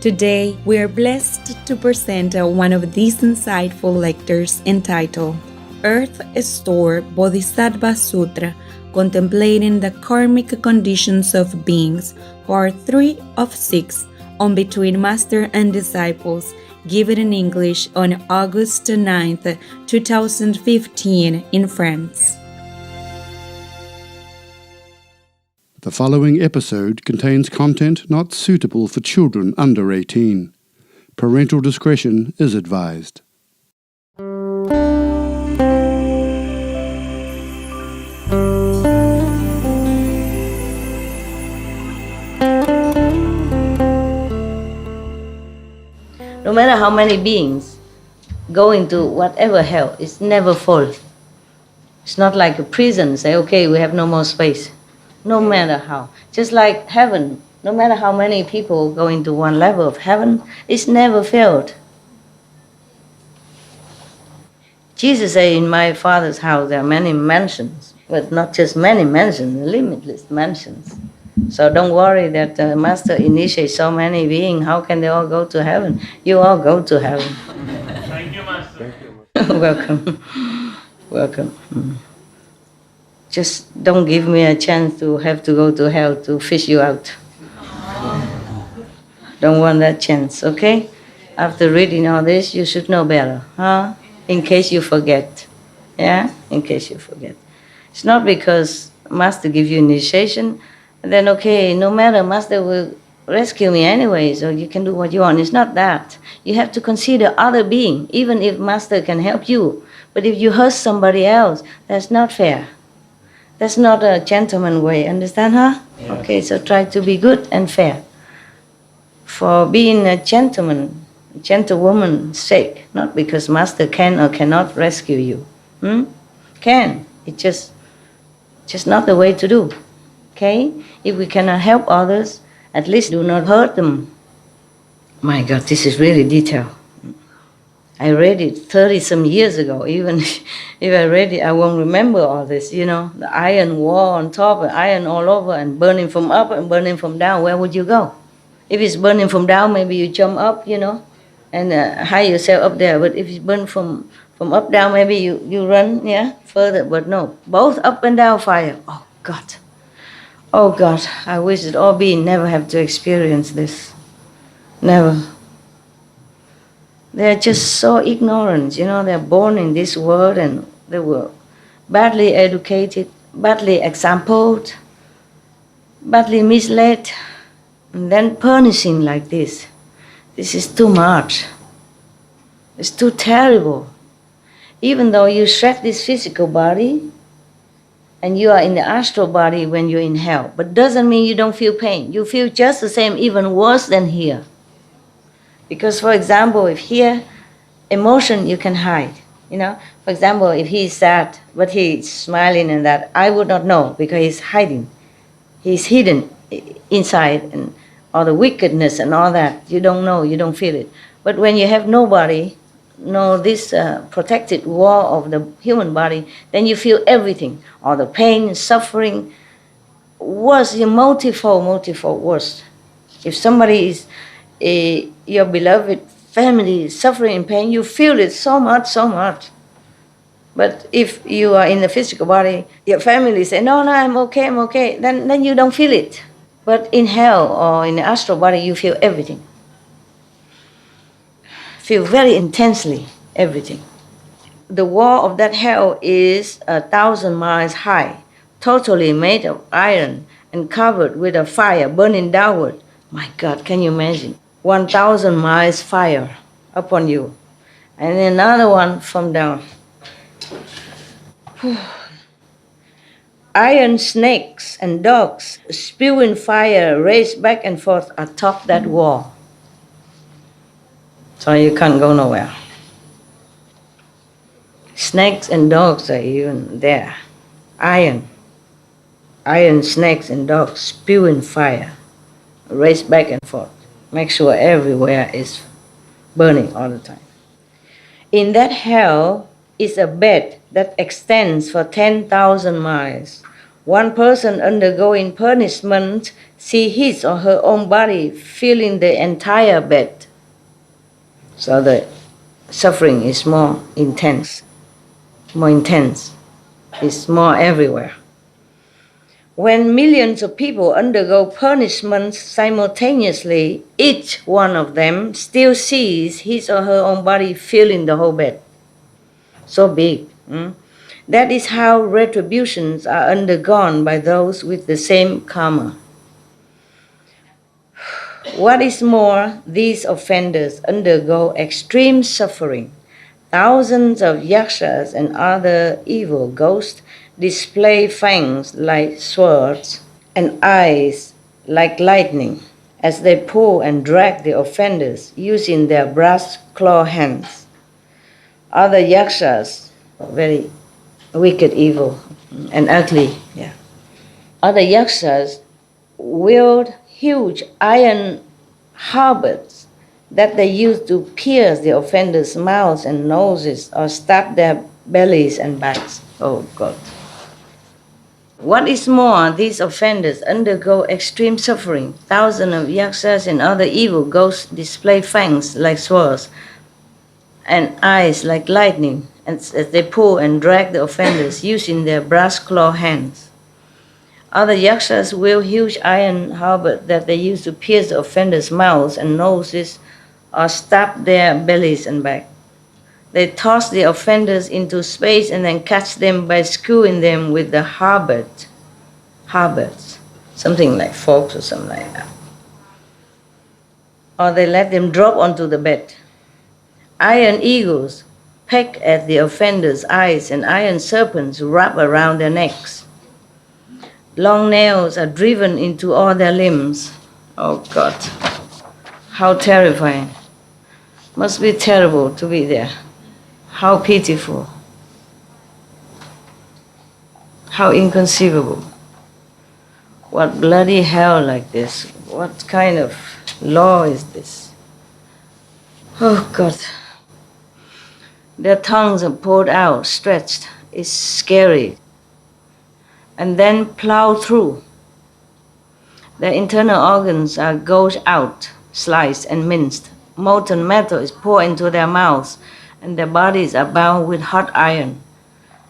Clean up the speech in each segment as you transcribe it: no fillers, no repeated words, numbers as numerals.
Today, we are blessed to present one of these insightful lectures entitled Earth Store Bodhisattva Sutra, Contemplating the Karmic Conditions of Beings, Part 3 of 6, on Between Master and Disciples, given in English on August 9th, 2015 in France. The following episode contains content not suitable for children under 18. Parental discretion is advised. No matter how many beings go into whatever hell, it's never full. It's not like a prison, say, okay, we have no more space. No matter how. Just like heaven, no matter how many people go into one level of heaven, it's never filled. Jesus said, in my Father's house there are many mansions, but not just many mansions, limitless mansions. So don't worry that the Master initiates so many beings, how can they all go to heaven? You all go to heaven. Thank you, Master. Welcome. Welcome. Just don't give me a chance to have to go to hell to fish you out. Don't want that chance, okay? After reading all this, you should know better, huh? In case you forget. Yeah? In case you forget. It's not because Master gives you initiation, and then okay, no matter, Master will rescue me anyway, so you can do what you want. It's not that. You have to consider other being, even if Master can help you. But if you hurt somebody else, that's not fair. That's not a gentleman way, understand, huh? Yes. Okay, so try to be good and fair. For being a gentleman, gentlewoman's sake, not because Master can or cannot rescue you. Can. It's just not the way to do. Okay? If we cannot help others, at least do not hurt them. My God, this is really detailed. I read it 30-some years ago. Even if I read it, I won't remember all this, you know. The iron wall on top, and iron all over, and burning from up and burning from down. Where would you go? If it's burning from down, maybe you jump up, you know, and hide yourself up there. But if it's burning from up down, maybe you run, yeah, further. But no, both up and down fire. Oh, God. Oh, God, I wish that all beings never have to experience this. Never. They're just so ignorant, you know, they're born in this world and they were badly educated, badly exampled, badly misled, and then punishing like this. This is too much. It's too terrible. Even though you shred this physical body and you are in the astral body when you're in hell, but doesn't mean you don't feel pain. You feel just the same, even worse than here. Because, for example, if here, emotion you can hide, you know. For example, if he's sad, but he's smiling and that, I would not know because he's hiding. He's hidden inside and all the wickedness and all that. You don't know, you don't feel it. But when you have nobody, no this protected wall of the human body, then you feel everything. All the pain, suffering, worse, multifold worse. If somebody is your beloved family is suffering in pain, you feel it so much. But if you are in the physical body, your family say, no, I'm okay, then you don't feel it. But in hell or in the astral body, you feel everything. Feel very intensely everything. The wall of that hell is 1,000 miles high, totally made of iron and covered with a fire burning downward. My God, can you imagine? 1,000 miles fire upon you. And another one from down. Iron snakes and dogs spewing fire race back and forth atop that wall. So you can't go nowhere. Snakes and dogs are even there. Iron snakes and dogs spewing fire race back and forth. Make sure everywhere is burning all the time. In that hell is a bed that extends for 10,000 miles, One person undergoing punishment see his or her own body filling the entire bed. So the suffering is more intense. It's more everywhere. When millions of people undergo punishments simultaneously, each one of them still sees his or her own body filling the whole bed. So big. That is how retributions are undergone by those with the same karma. What is more, these offenders undergo extreme suffering. Thousands of yakshas and other evil ghosts display fangs like swords and eyes like lightning as they pull and drag the offenders using their brass claw hands. Other yakshas, very wicked, evil, and ugly, other yakshas wield huge iron halberds that they use to pierce the offenders' mouths and noses or stab their bellies and backs. Oh God. What is more, these offenders undergo extreme suffering. Thousands of yakshas and other evil ghosts display fangs like swords and eyes like lightning as they pull and drag the offenders using their brass claw hands. Other yakshas wield huge iron halberds that they use to pierce the offenders' mouths and noses or stab their bellies and back. They toss the offenders into space and then catch them by screwing them with the halberds, something like forks or something like that. Or they let them drop onto the bed. Iron eagles peck at the offenders' eyes and iron serpents wrap around their necks. Long nails are driven into all their limbs. Oh God, how terrifying. Must be terrible to be there. How pitiful. How inconceivable. What bloody hell like this? What kind of law is this? Oh God. Their tongues are pulled out, stretched. It's scary. And then plowed through. Their internal organs are gouged out, sliced and minced. Molten metal is poured into their mouths, and their bodies are bound with hot iron.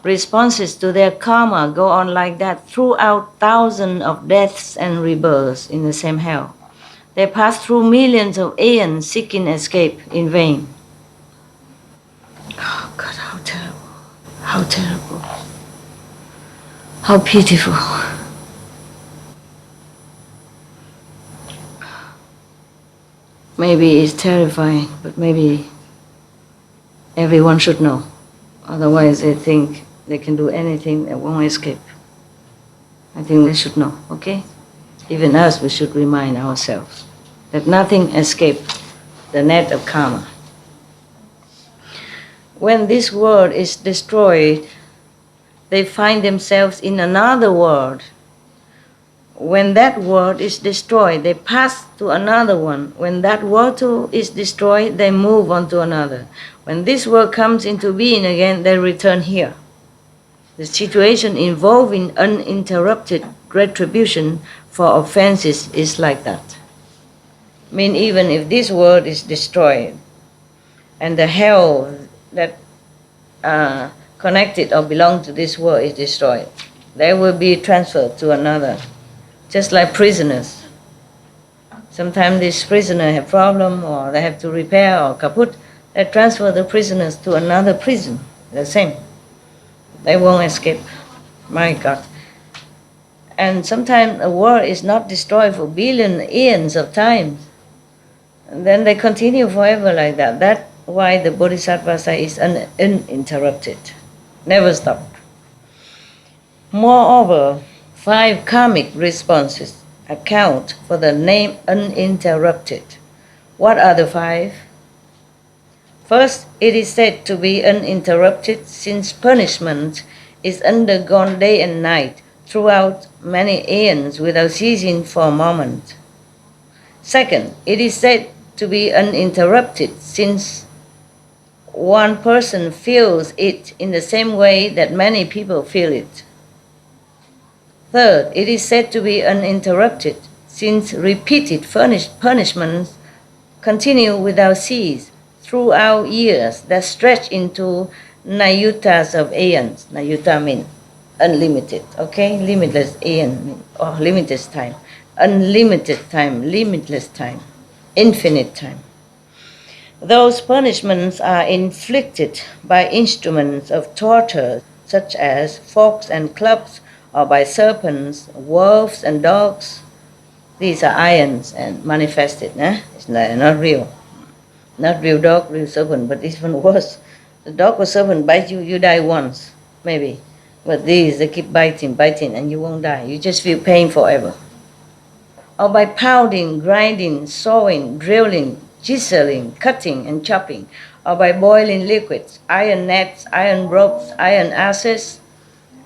Responses to their karma go on like that throughout thousands of deaths and rebirths in the same hell. They pass through millions of aeons seeking escape in vain. Oh God, how terrible. How terrible. How pitiful. Maybe it's terrifying, but maybe everyone should know. Otherwise they think they can do anything and won't escape. I think they should know, okay? Even us, we should remind ourselves that nothing escapes the net of karma. When this world is destroyed, they find themselves in another world. When that world is destroyed, they pass to another one. When that world too is destroyed, they move on to another. When this world comes into being again, they return here. The situation involving uninterrupted retribution for offenses is like that. I mean, even if this world is destroyed and the hell that connected or belong to this world is destroyed, they will be transferred to another. Just like prisoners. Sometimes these prisoners have problem or they have to repair or kaput. They transfer the prisoners to another prison. The same. They won't escape. My God. And sometimes a world is not destroyed for billion eons of times. And then they continue forever like that. That's why the Bodhisattva is uninterrupted. Never stop. Moreover, 5 karmic responses account for the name uninterrupted. What are the 5? First, it is said to be uninterrupted since punishment is undergone day and night throughout many aeons without ceasing for a moment. Second, it is said to be uninterrupted since one person feels it in the same way that many people feel it. Third, it is said to be uninterrupted, since repeated punishments continue without cease throughout years that stretch into nayutas of aeons. Nayuta means unlimited, okay? Limitless aeon, or limitless time. Unlimited time, limitless time, infinite time. Those punishments are inflicted by instruments of torture, such as forks and clubs, or by serpents, wolves and dogs. These are irons and manifested, It's not real. Not real dog, real serpent, but even worse. The dog or serpent bite you, you die once, maybe. But these, they keep biting, and you won't die. You just feel pain forever. Or by pounding, grinding, sawing, drilling, chiseling, cutting, and chopping. Or by boiling liquids, iron nets, iron ropes, iron asses,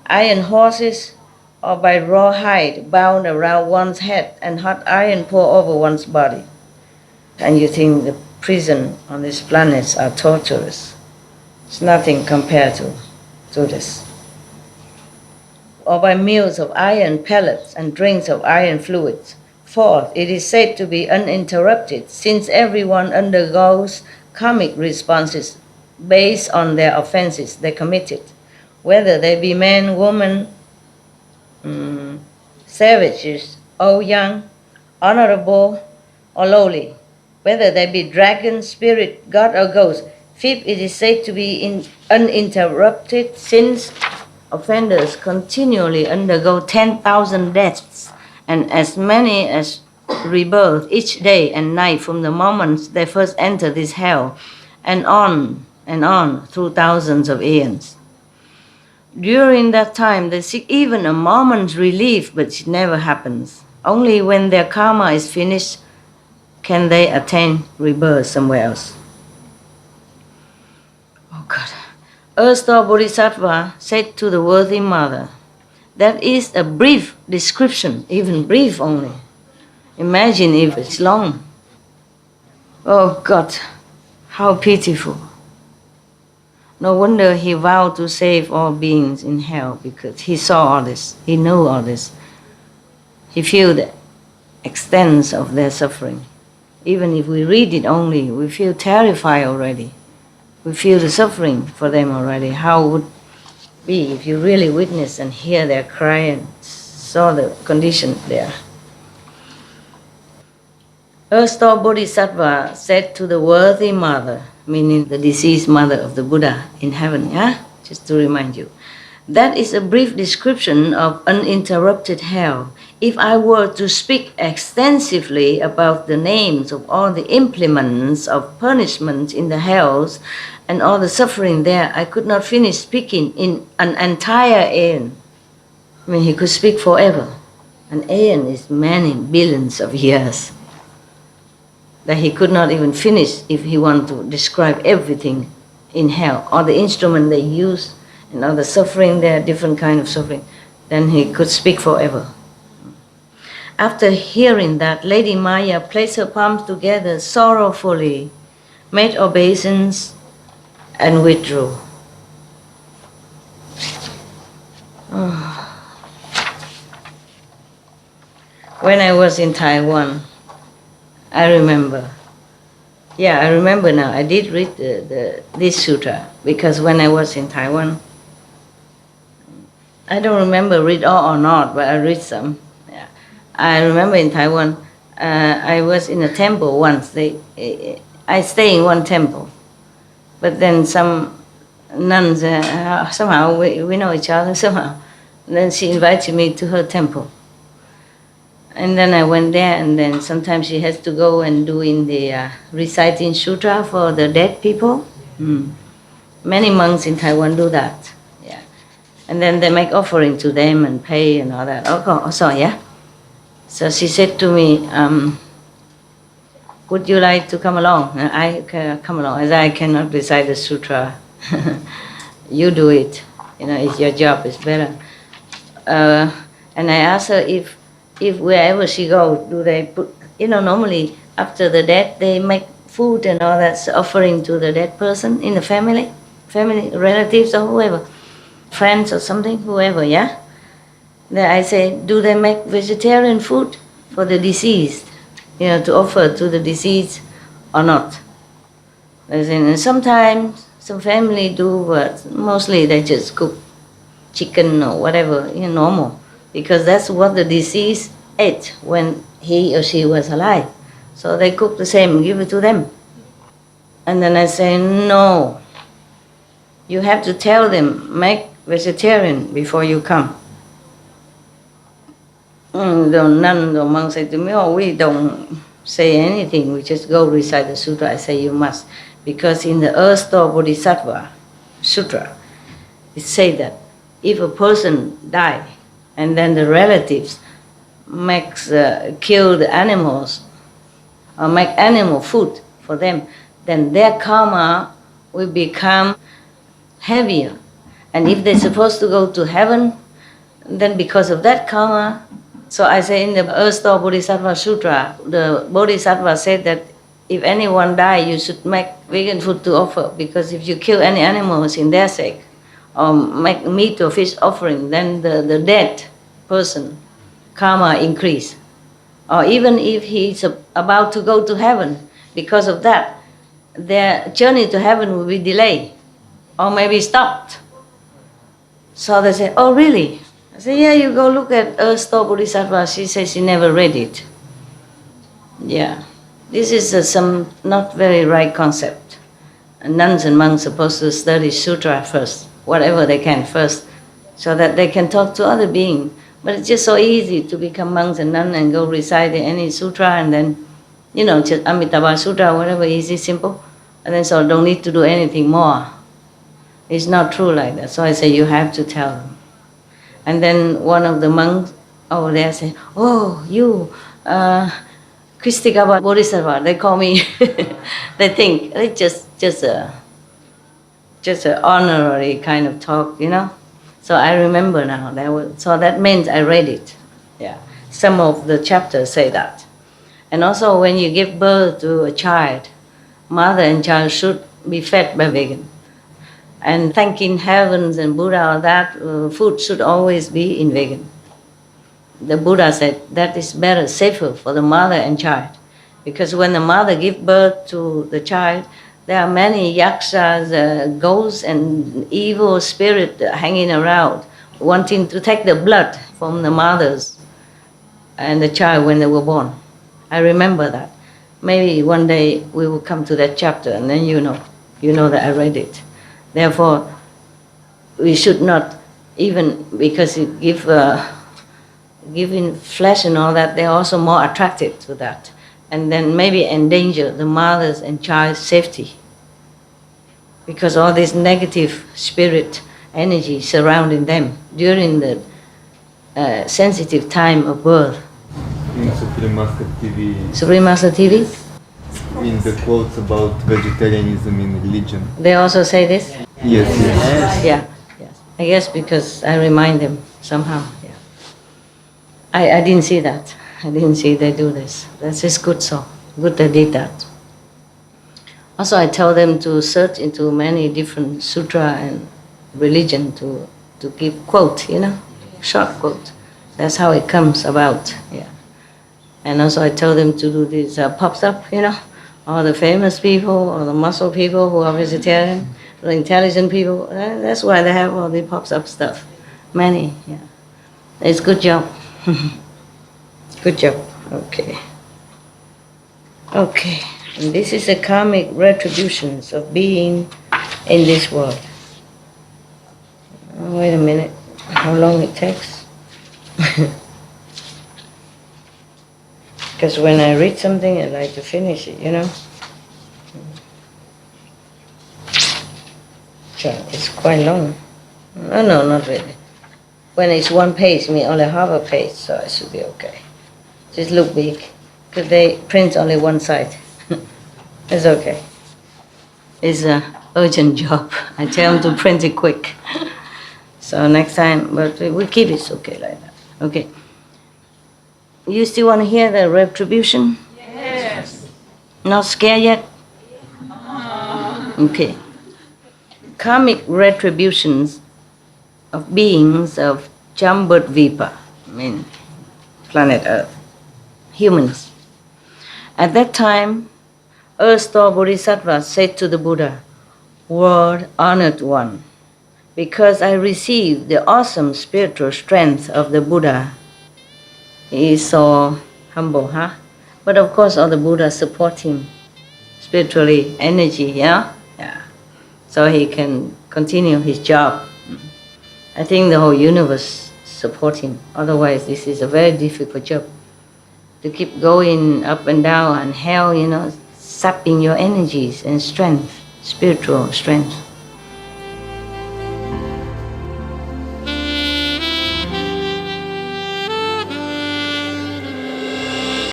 iron horses, or by raw hide bound around one's head and hot iron poured over one's body. And you think the prison on these planets are torturous. It's nothing compared to this. Or by meals of iron pellets and drinks of iron fluids. Fourth, it is said to be uninterrupted, since everyone undergoes karmic responses based on their offenses they committed, whether they be men, women, savages, old, young, honorable, or lowly, whether they be dragon, spirit, god, or ghost. Fifth, it is said to be uninterrupted, since offenders continually undergo 10,000 deaths and as many as rebirth each day and night from the moment they first enter this hell, and on through thousands of aeons. During that time, they seek even a moment's relief, but it never happens. Only when their karma is finished can they attain rebirth somewhere else. Oh God. Erstwhile Bodhisattva said to the worthy mother, that is a brief description, even brief only. Imagine if it's long. Oh God, how pitiful. No wonder he vowed to save all beings in hell, because he saw all this, he knew all this. He feel the extent of their suffering. Even if we read it only, we feel terrified already. We feel the suffering for them already. How would it be if you really witness and hear their cry and saw the condition there? Erstwhile Bodhisattva said to the worthy mother, meaning the deceased mother of the Buddha in heaven, just to remind you, that is a brief description of uninterrupted hell. If I were to speak extensively about the names of all the implements of punishment in the hells and all the suffering there, I could not finish speaking in an entire aeon. I mean, he could speak forever. An aeon is many billions of years. That he could not even finish if he wanted to describe everything in hell, all the instrument they use, and all the suffering there, different kind of suffering, then he could speak forever. After hearing that, Lady Maya placed her palms together sorrowfully, made obeisance, and withdrew. When I was in Taiwan, I remember. Yeah, I remember now. I did read this sutra, because when I was in Taiwan, I don't remember read all or not, but I read some. Yeah. I remember in Taiwan, I was in a temple once. I stay in one temple, but then some nuns, somehow we know each other somehow. And then she invited me to her temple. And then I went there, and then sometimes she has to go and do in the reciting sutra for the dead people. Many monks in Taiwan do that. Yeah, and then they make offering to them and pay and all that. Also, yeah. So she said to me, "Would you like to come along?" And I come along. As I cannot recite the sutra, you do it. It's your job. It's better. And I asked her if wherever she goes, do they put, normally after the death, they make food and all that offering to the dead person in the family, relatives or whoever, friends or something, whoever, yeah? Then I say, do they make vegetarian food for the deceased, to offer to the deceased or not? And sometimes some family do, but mostly they just cook chicken or whatever, normal, because that's what the deceased ate when he or she was alive. So they cook the same, give it to them. And then I say, no, you have to tell them, make vegetarian before you come. The nun, the monk say to me, we don't say anything, we just go recite the sutra. I say, you must. Because in the Earth Store Bodhisattva Sutra, it says that if a person die and then the relatives kill the animals or make animal food for them, then their karma will become heavier. And if they're supposed to go to heaven, then because of that karma, so I say in the Earth Store Bodhisattva Sutra, the Bodhisattva said that if anyone die, you should make vegan food to offer, because if you kill any animals in their sake, or make meat or fish offering, then the dead person karma increase. Or even if he's about to go to heaven, because of that, their journey to heaven will be delayed or maybe stopped. So they say, oh really? I say, yeah, you go look at Earth Store Bodhisattva. She says she never read it. Yeah. This is some not very right concept. And nuns and monks are supposed to study sutra first, whatever they can first, so that they can talk to other beings. But it's just so easy to become monks and nuns and go recite any sutra and then, just Amitabha Sutra, whatever, easy, simple. And then so don't need to do anything more. It's not true like that. So I say you have to tell them. And then one of the monks over there said, oh, you, Kristikaba Bodhisattva, they call me. They think it's just an honorary kind of talk, So I remember now. So that means I read it. Yeah, some of the chapters say that. And also when you give birth to a child, mother and child should be fed by vegan. And thanking heavens and Buddha, that food should always be in vegan. The Buddha said that is better, safer for the mother and child. Because when the mother gives birth to the child, there are many yakshas, ghosts and evil spirits hanging around, wanting to take the blood from the mothers and the child when they were born. I remember that. Maybe one day we will come to that chapter and then you know that I read it. Therefore, we should not, even because it giving flesh and all that, they're also more attracted to that. And then maybe endanger the mother's and child's safety. Because all this negative spirit energy surrounding them during the sensitive time of birth. In Supreme Master TV. Supreme Master TV? In the quotes about vegetarianism in religion. They also say this? Yes. Yeah. Yes. I guess because I remind them somehow. Yeah. I didn't see that. I didn't see they do this. That's just good so. Good they did that. Also I tell them to search into many different sutra and religion to give quote, short quote. That's how it comes about. Yeah. And also I tell them to do this pops up, all the famous people or the muscle people who are vegetarian, the intelligent people. That's why they have all the pops up stuff. Many, yeah. It's good job. Good job. Okay. Okay. And this is the karmic retributions of being in this world. Wait a minute. How long it takes? Because when I read something, I like to finish it, So it's quite long. Oh, no, not really. When it's one page, me only half a page, so it should be okay. Just look big, because they print only one side. It's okay. It's an urgent job. I tell them to print it quick. So next time, but we keep it okay like that. Okay. You still want to hear the retribution? Yes. Not scared yet? Okay. Karmic retributions of beings of Jambudvipa, mean planet Earth, humans. At that time, Earth-store Bodhisattva said to the Buddha, "World honored one, because I received the awesome spiritual strength of the Buddha." He is so humble, huh? But of course all the Buddhas support him spiritually, energy, yeah? Yeah. So he can continue his job. I think the whole universe support him. Otherwise this is a very difficult job. To keep going up and down and hell, sapping your energies and strength, spiritual strength.